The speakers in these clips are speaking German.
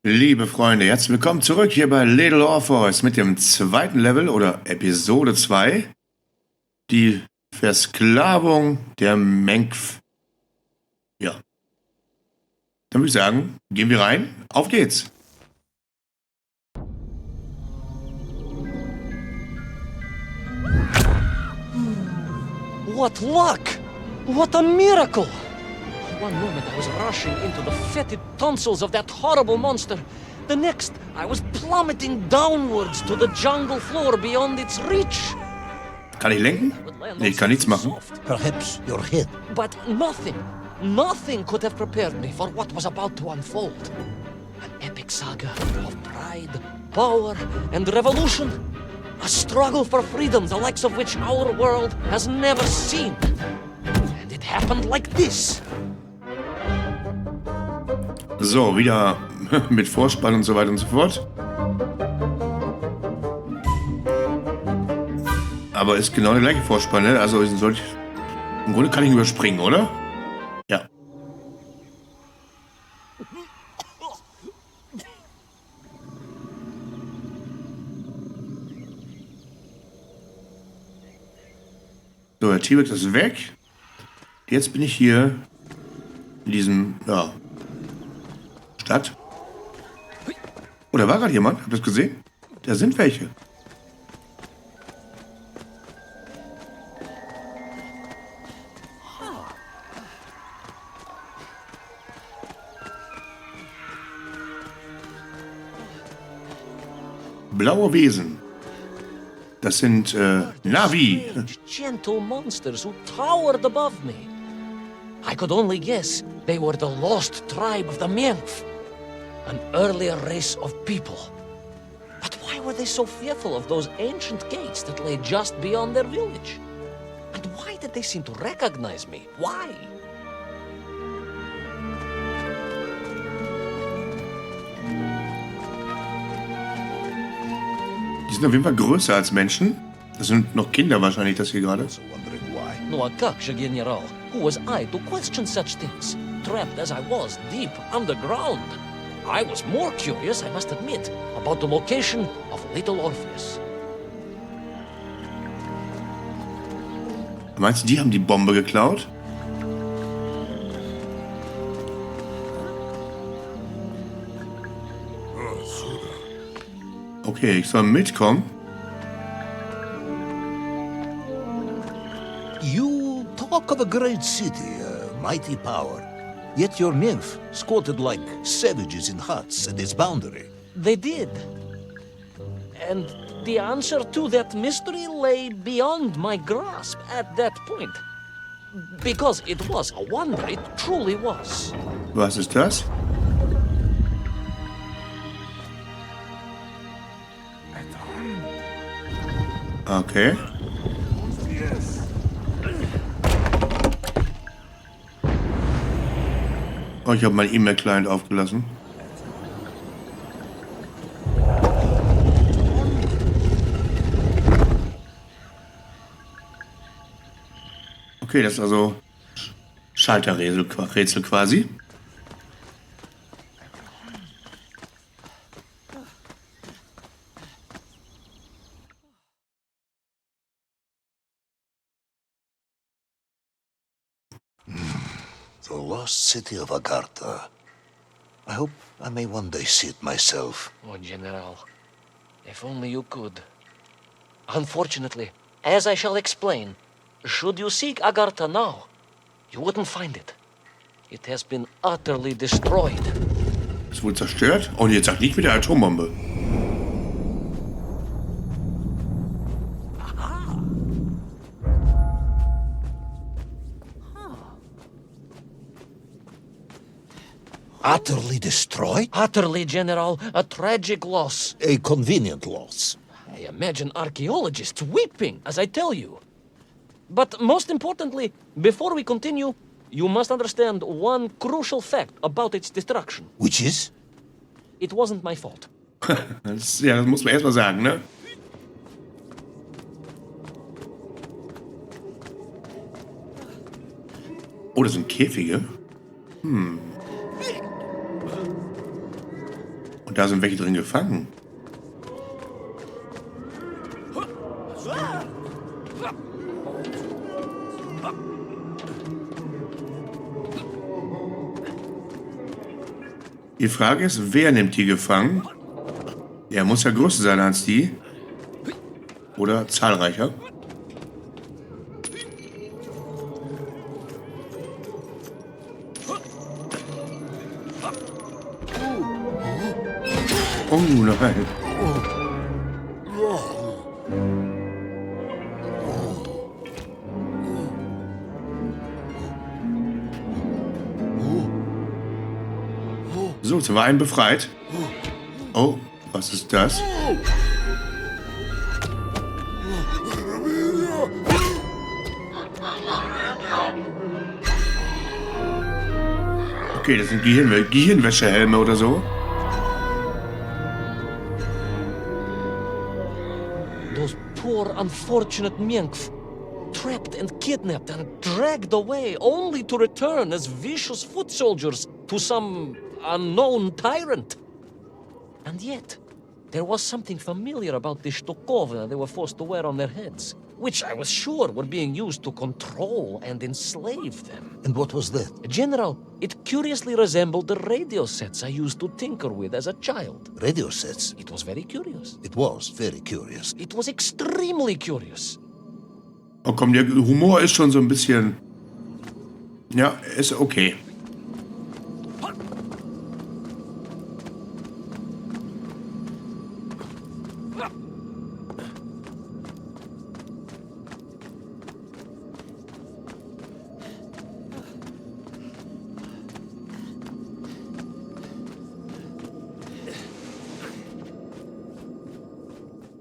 Liebe Freunde, herzlich willkommen zurück hier bei Little Orpheus mit dem zweiten Level oder Episode 2. Die Versklavung der Menkv. Ja. Dann würde ich sagen, gehen wir rein. Auf geht's. What luck! What a miracle! One moment I was rushing into the fetid tonsils of that horrible monster. The next, I was plummeting downwards to the jungle floor beyond its reach. Kann ich lenken? Nee, ich kann nichts machen. Perhaps your head. But nothing could have prepared me for what was about to unfold. An epic saga of pride, power, and revolution. A struggle for freedom, the likes of which our world has never seen. And it happened like this. So, wieder mit Vorspann und so weiter und so fort. Aber ist genau der gleiche Vorspann, ne? Also im Grunde kann ich ihn überspringen, oder? Ja. So, der T-Rex ist weg. Jetzt bin ich hier in diesem, ja, Stadt. Oh, da war gerade jemand. Habt ihr das gesehen? Da sind welche. Blaue Wesen. Das sind Navi. Gentle monsters who towered above me. I could only guess they were the lost tribe of the Menkv, an earlier race of people. But why were they so fearful of those ancient gates that lay just beyond their village? And why did they seem to recognize me? Why? Die sind auf jeden Fall größer als Menschen. Das sind noch Kinder wahrscheinlich, das hier gerade. No, General. Who was I to question such things? Trapped as I was deep underground. I was more curious, I must admit, about the location of Little Orpheus. Meinst du, die haben die Bombe geklaut? Okay, ich soll mitkommen. You talk of a great city, a mighty power. Yet your nymph squatted like savages in huts at its boundary. They did. And the answer to that mystery lay beyond my grasp at that point. Because it was a wonder, it truly was. Was ist das? Okay. Oh, ich habe mein E-Mail-Client aufgelassen. Okay, das ist also Schalterrätsel quasi. The lost city of Agartha. I hope I may one day see it myself. Oh, General, if only you could. Unfortunately, as I shall explain, should you seek Agartha now, you wouldn't find it. It has been utterly destroyed. Es wurde zerstört? Und jetzt sag nicht mit der Atombombe. Utterly destroyed? Utterly, General, a tragic loss. A convenient loss. I imagine archaeologists weeping as I tell you. But most importantly, before we continue, you must understand one crucial fact about its destruction. Which is? It wasn't my fault. Das muss man erstmal sagen, ne? Oh, das sind Käfige? Und da sind welche drin gefangen. Die Frage ist, wer nimmt die gefangen? Er muss ja größer sein als die. Oder zahlreicher. Oh nein. So, jetzt haben wir einen befreit. Oh, was ist das? Okay, das sind Gehirnwäschehelme oder so. Those poor, unfortunate Menkv, trapped and kidnapped and dragged away, only to return as vicious foot soldiers to some unknown tyrant. And yet, there was something familiar about the Stokovna they were forced to wear on their heads, which I was sure were being used to control and enslave them. And what was that? General, it curiously resembled the radio sets I used to tinker with as a child. Radio sets? It was very curious. It was very curious. It was extremely curious. Oh komm, der Humor ist schon so ein bisschen... Ja, ist okay.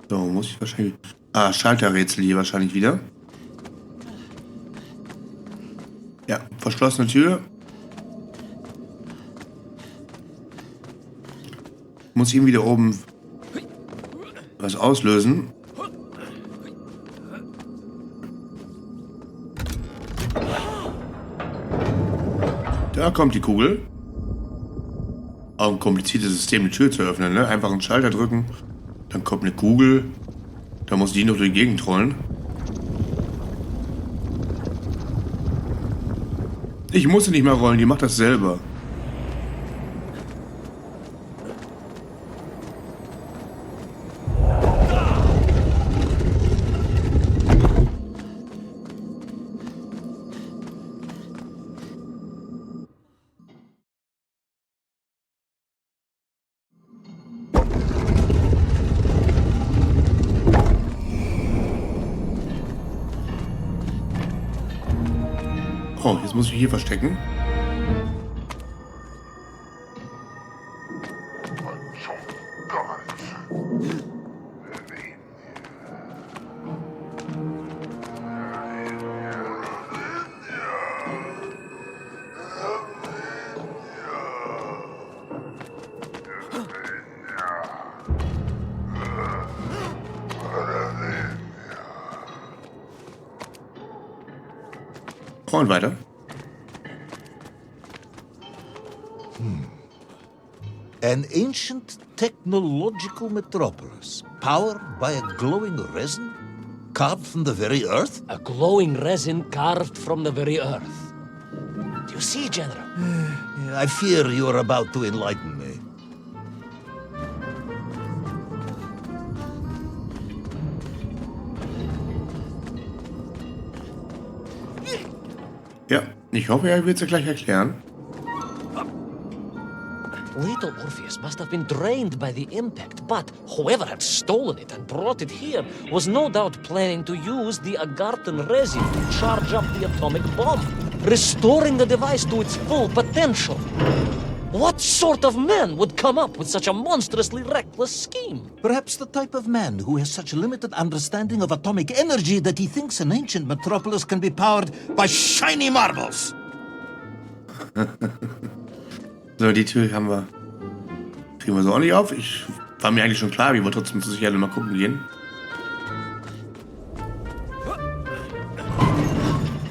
So, muss ich wahrscheinlich... Ah, Schalterrätsel hier wahrscheinlich wieder. Ja, verschlossene Tür. Muss ihm wieder oben was auslösen. Da kommt die Kugel. Auch ein kompliziertes System, die Tür zu öffnen, ne? Einfach einen Schalter drücken. Dann kommt eine Kugel. Da muss die noch durch die Gegend rollen. Ich muss sie nicht mehr rollen, die macht das selber. Oh, jetzt muss ich hier verstecken. Und weiter. An ancient technological metropolis, powered by a glowing resin carved from the very earth? A glowing resin carved from the very earth. Do you see, General? I fear you are about to enlighten me. Ja, ich hoffe, er wird es gleich erklären. Little Orpheus must have been drained by the impact, but whoever had stolen it and brought it here was no doubt planning to use the Agarthan resin to charge up the atomic bomb, restoring the device to its full potential. What sort of man would come up with such a monstrously reckless scheme? Perhaps the type of man who has such limited understanding of atomic energy that he thinks an ancient metropolis can be powered by shiny marbles. So, die Tür haben wir. Kriegen wir so auch nicht auf. Ich war mir eigentlich schon klar, wir wollen trotzdem zur Sicherheit mal gucken gehen.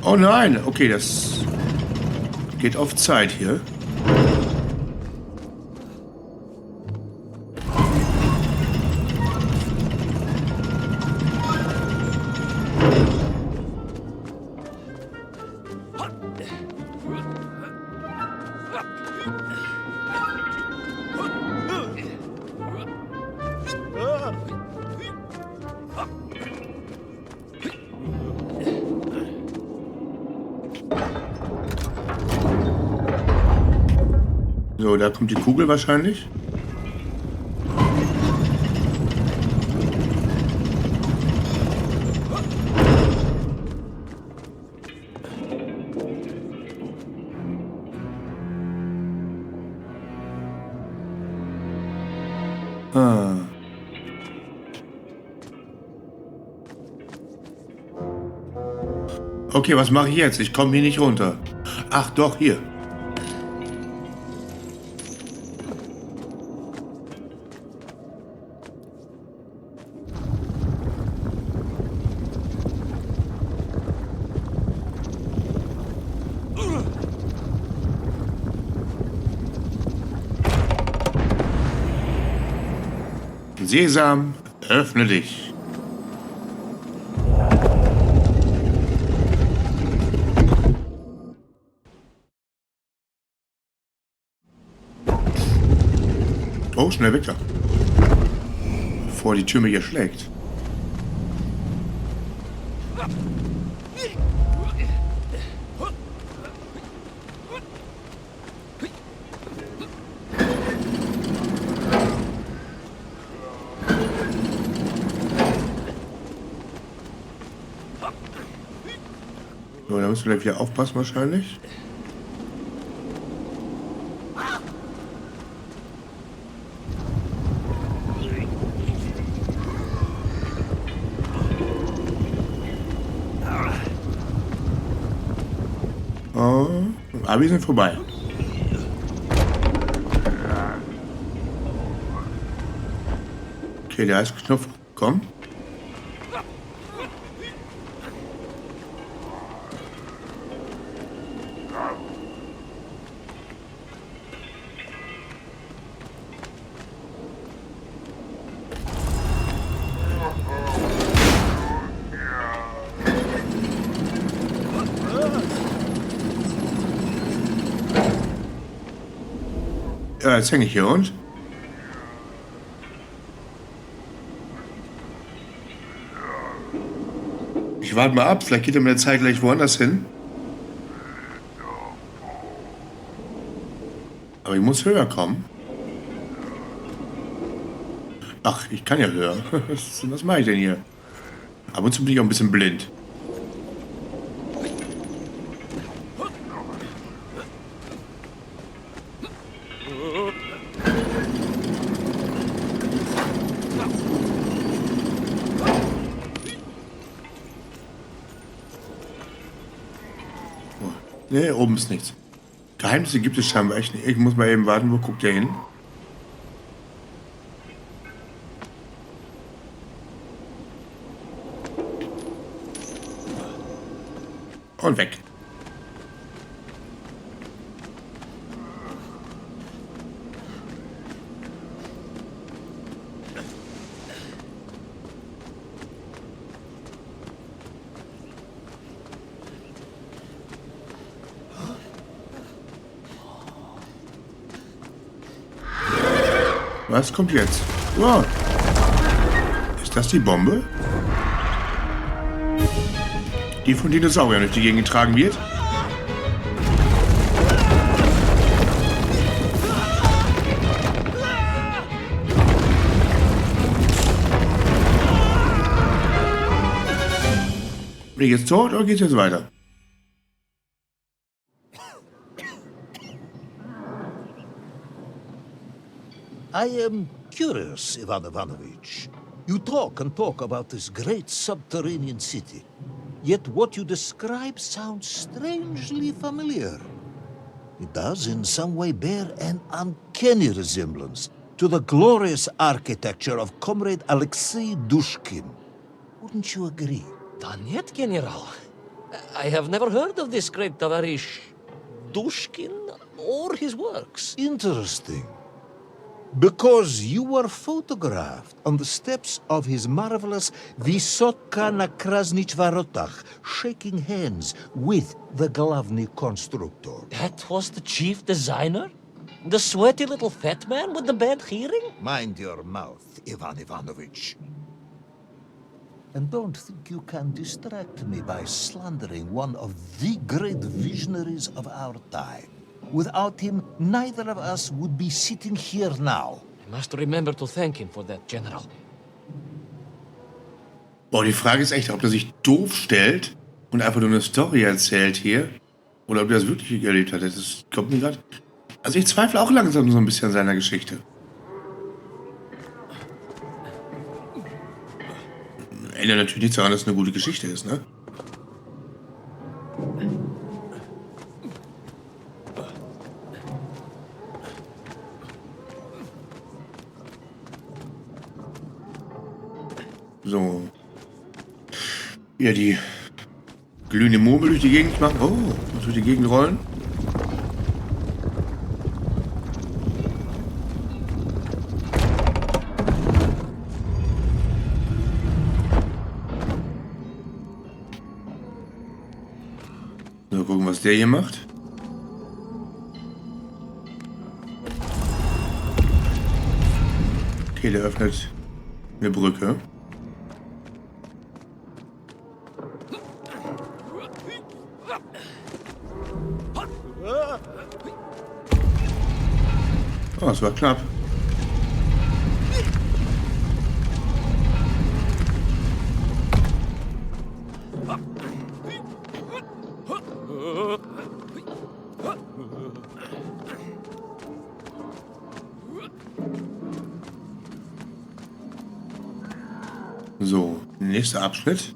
Oh nein, okay, das geht auf Zeit hier. So, da kommt die Kugel wahrscheinlich. Ah. Okay, was mache ich jetzt? Ich komme hier nicht runter. Ach doch, hier. Sesam, öffne dich. Oh, schnell weg da. Bevor die Tür mir hier schlägt. So, da müssen wir gleich wieder aufpassen wahrscheinlich. Oh, aber wir sind vorbei. Okay, der Eisknopf, komm. Ja, jetzt hänge ich hier und? Ich warte mal ab, vielleicht geht er mit der Zeit gleich woanders hin. Aber ich muss höher kommen. Ach, ich kann ja höher. Was mache ich denn hier? Ab und zu bin ich auch ein bisschen blind. Ne, oben ist nichts. Geheimnisse gibt es scheinbar echt nicht. Ich muss mal eben warten, wo guckt der hin? Und weg. Was kommt jetzt? Wow. Ist das die Bombe? Die von Dinosauriern durch die Gegend getragen wird? Bin ich jetzt tot oder geht's jetzt weiter? I am curious, Ivan Ivanovich. You talk and talk about this great subterranean city. Yet what you describe sounds strangely familiar. It does in some way bear an uncanny resemblance to the glorious architecture of Comrade Alexei Dushkin. Wouldn't you agree? Нет, General. I have never heard of this great Tavarish Dushkin or his works. Interesting. Because you were photographed on the steps of his marvelous Vysotka na Krasnich Varotach, shaking hands with the Glavny constructor. That was the chief designer? The sweaty little fat man with the bad hearing? Mind your mouth, Ivan Ivanovich. And don't think you can distract me by slandering one of the great visionaries of our time. Without him, neither of us would be sitting here now. I must remember to thank him for that, General. Boah, die Frage ist echt, ob er sich doof stellt und einfach nur eine Story erzählt hier. Oder ob er das wirklich erlebt hat. Das kommt mir gerade. Also ich zweifle auch langsam so ein bisschen an seiner Geschichte. Ändert natürlich nichts daran, dass es eine gute Geschichte ist, ne? So. Ja, die glühende Murmel durch die Gegend machen. Oh, durch die Gegend rollen. So, gucken, was der hier macht. Okay, der öffnet eine Brücke. Oh, das war knapp. So, nächster Abschnitt.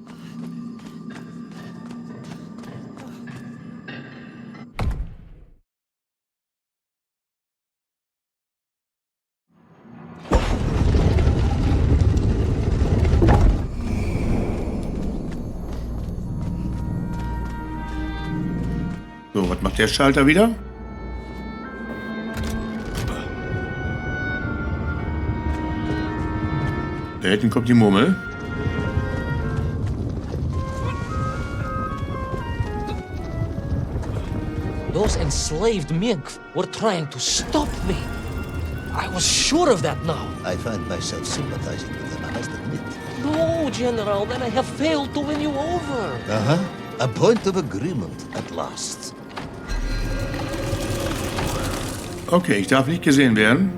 So, was macht der Schalter wieder? Da hinten kommt die Murmel. Those enslaved Menkv were trying to stop me. I was sure of that now. I find myself sympathizing with them, I must admit. No, General, then I have failed to win you over. Uh-huh. A point of agreement at last. Okay, ich darf nicht gesehen werden.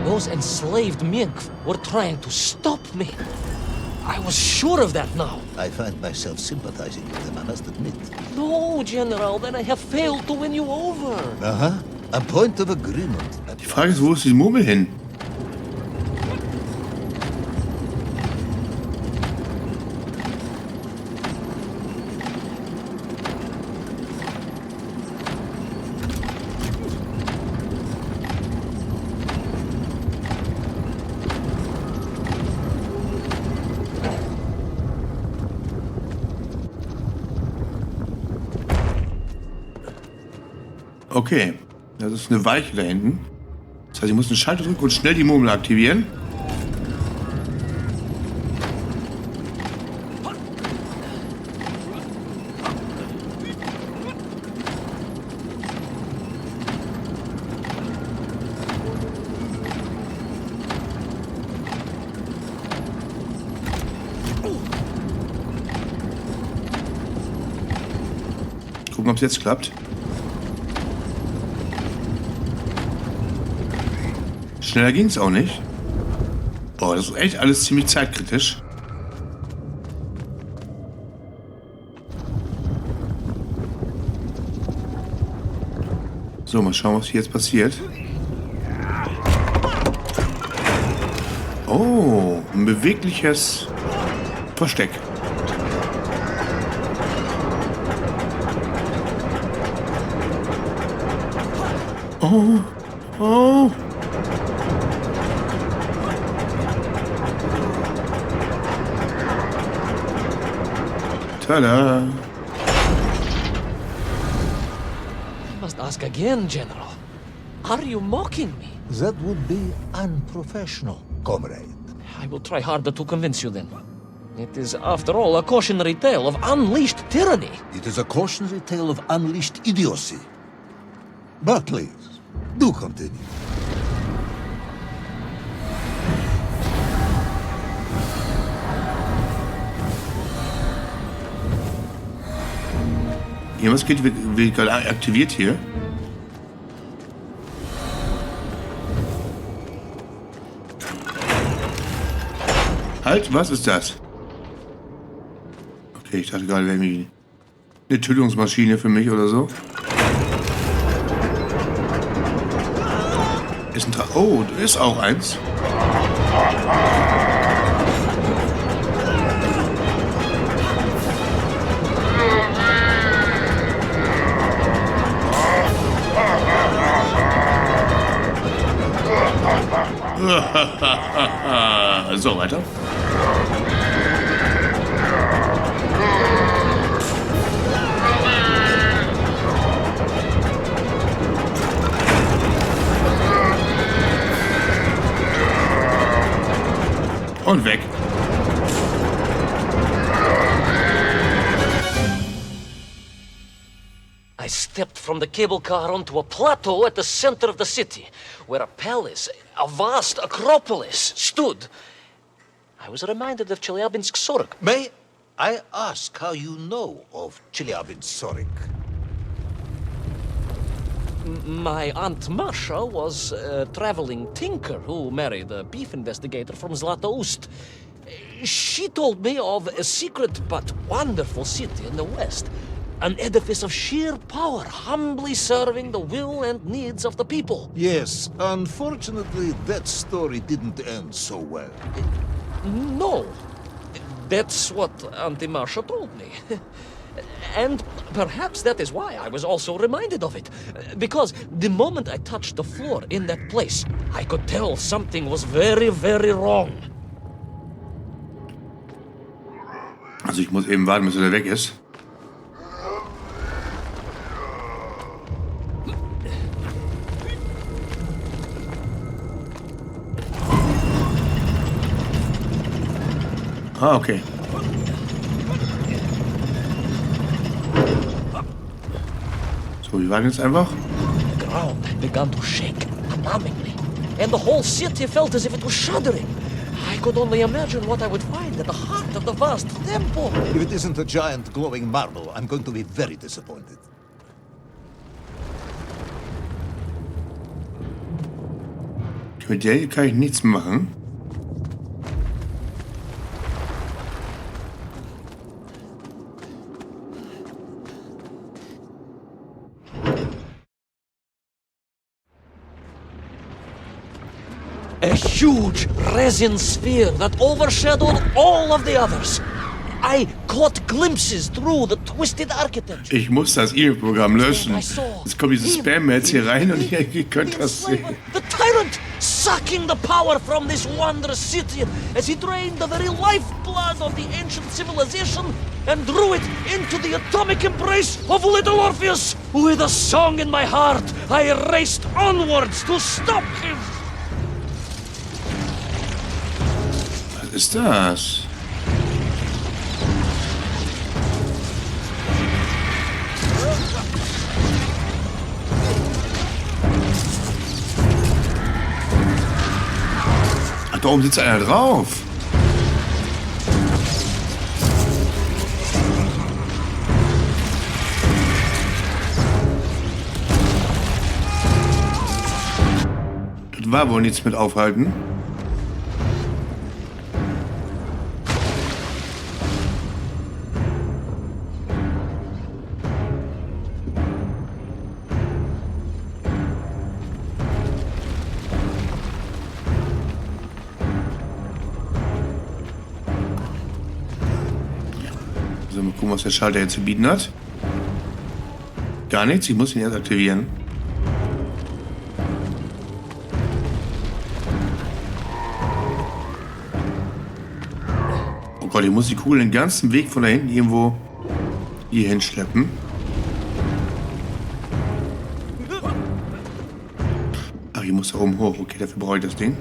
Those enslaved Menkv were trying to stop me. I was sure of that now. I find myself sympathizing with them, I must admit. No, General, then I have failed to win you over. Uh-huh. A point of agreement at Die Frage ist, wo ist die Murmel hin? Okay, das ist eine Weiche da hinten. Das heißt, ich muss einen Schalter drücken und schnell die Murmel aktivieren. Gucken, ob es jetzt klappt. Schneller ging es auch nicht. Boah, das ist echt alles ziemlich zeitkritisch. So, mal schauen, was hier jetzt passiert. Oh, ein bewegliches Versteck. Oh, oh. Tada. I must ask again, General. Are you mocking me? That would be unprofessional, comrade. I will try harder to convince you then. It is, after all, a cautionary tale of unleashed tyranny. It is a cautionary tale of unleashed idiocy. But please, do continue. Irgendwas wird gerade aktiviert hier. Halt, was ist das? Okay, ich dachte gerade, wäre irgendwie eine Tötungsmaschine für mich oder so. Ist ein oh, ist auch eins. So, weiter. Und weg. I stepped from the cable car onto a plateau at the center of the city, where a palace, a vast acropolis, stood. I was reminded of Chelyabinsk-40. May I ask how you know of Chelyabinsk-40? My Aunt Masha was a traveling tinker who married a beef investigator from Zlatoust. She told me of a secret but wonderful city in the west. An edifice of sheer power, humbly serving the will and needs of the people. Yes, unfortunately, that story didn't end so well. No, that's what Auntie Marcia told me. And perhaps that is why I was also reminded of it. Because the moment I touched the floor in that place, I could tell something was very, very wrong. Also ich muss eben warten, bis er weg ist. Ah, okay. So, wir warten jetzt einfach. The ground began to shake alarmingly, and the whole city felt as if it was shuddering. I could only imagine what I would find at the heart of the vast temple. If it isn't a giant glowing marble, I'm going to be very disappointed. Mit der hier kann ich nichts machen. A huge resin sphere that overshadowed all of the others. I caught glimpses through the twisted architecture. Ich muss das E-Mail-Programm löschen. Jetzt kommen diese Spam-Mails hier rein und ihr könnt das sehen. The tyrant sucking the power from this wondrous city as he drained the very lifeblood of the ancient civilization and drew it into the atomic embrace of Little Orpheus. With a song in my heart, I raced onwards to stop him. Was ist das? Ach, da oben sitzt einer drauf. Das war wohl nichts mit aufhalten. So, mal gucken, was der Schalter jetzt zu bieten hat. Gar nichts, ich muss ihn erst aktivieren. Oh Gott, ich muss die Kugel den ganzen Weg von da hinten irgendwo hier hinschleppen. Ach, ich muss da oben hoch. Okay, dafür brauche ich das Ding.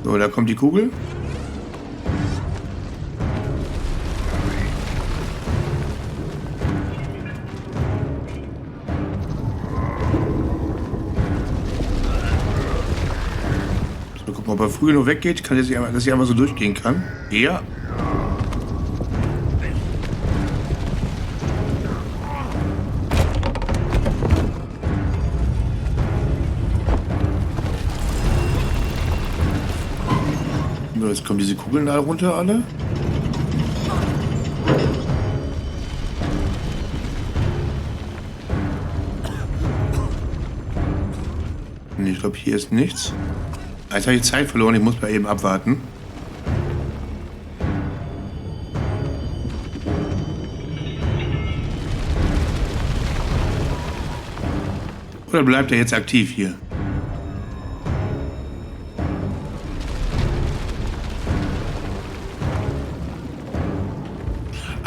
So, da kommt die Kugel. So, guck mal, ob er früh genug weggeht, dass ich einmal so durchgehen kann. Ja. Jetzt kommen diese Kugeln da runter alle. Ich glaube, hier ist nichts. Jetzt habe ich Zeit verloren, ich muss mal eben abwarten. Oder bleibt er jetzt aktiv hier?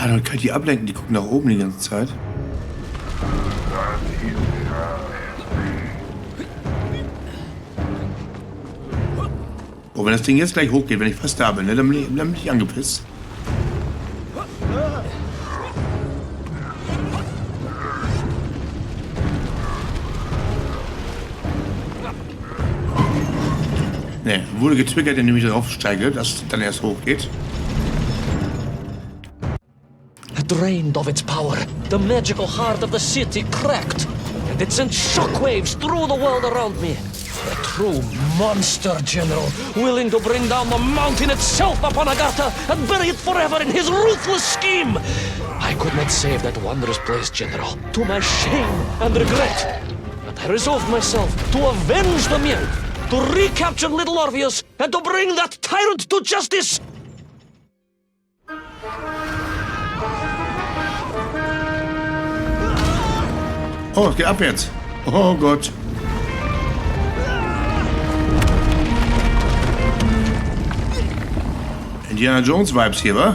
Dann kann ich die ablenken, die gucken nach oben die ganze Zeit. Oh, wenn das Ding jetzt gleich hochgeht, wenn ich fast da bin, ne, dann bin ich angepisst. Ne, wurde getriggert, indem ich darauf steige, dass es dann erst hochgeht. Drained of its power, the magical heart of the city cracked, and it sent shockwaves through the world around me. A true monster general, willing to bring down the mountain itself upon Agatha and bury it forever in his ruthless scheme. I could not save that wondrous place, General, to my shame and regret. But I resolved myself to avenge the Menkv, to recapture Little Orpheus, and to bring that tyrant to justice. Oh, es geht abwärts. Oh Gott. Indiana Jones Vibes hier, wa?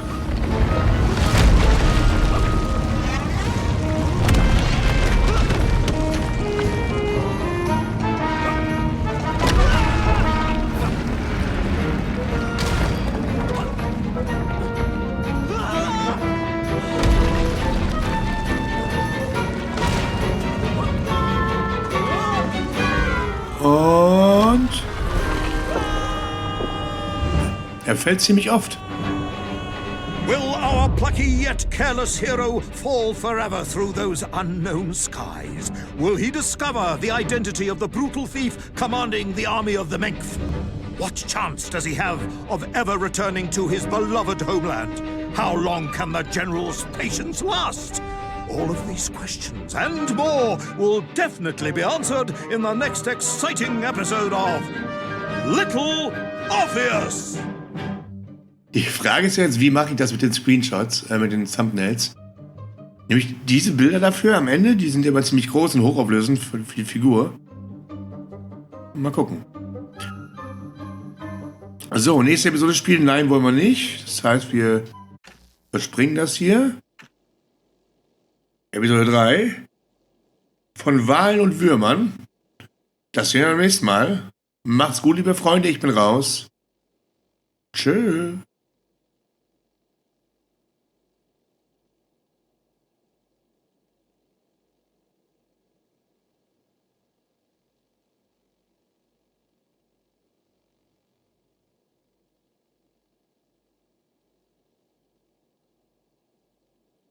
Und er fällt ziemlich oft. Will our plucky yet careless hero fall forever through those unknown skies? Will he discover the identity of the brutal thief commanding the army of the Menkv? What chance does he have of ever returning to his beloved homeland? How long can the general's patience last? All of these questions and more will definitely be answered in the next exciting episode of Little Orpheus. Die Frage ist jetzt, wie mache ich das mit den Screenshots, mit den Thumbnails? Nämlich diese Bilder dafür am Ende, die sind ja immer ziemlich groß und hochauflösend für die Figur. Mal gucken. So, nächste Episode spielen, nein, wollen wir nicht. Das heißt, wir überspringen das hier. Episode 3 von Walen und Würmern. Das sehen wir beim nächsten Mal. Macht's gut, liebe Freunde, ich bin raus. Tschö.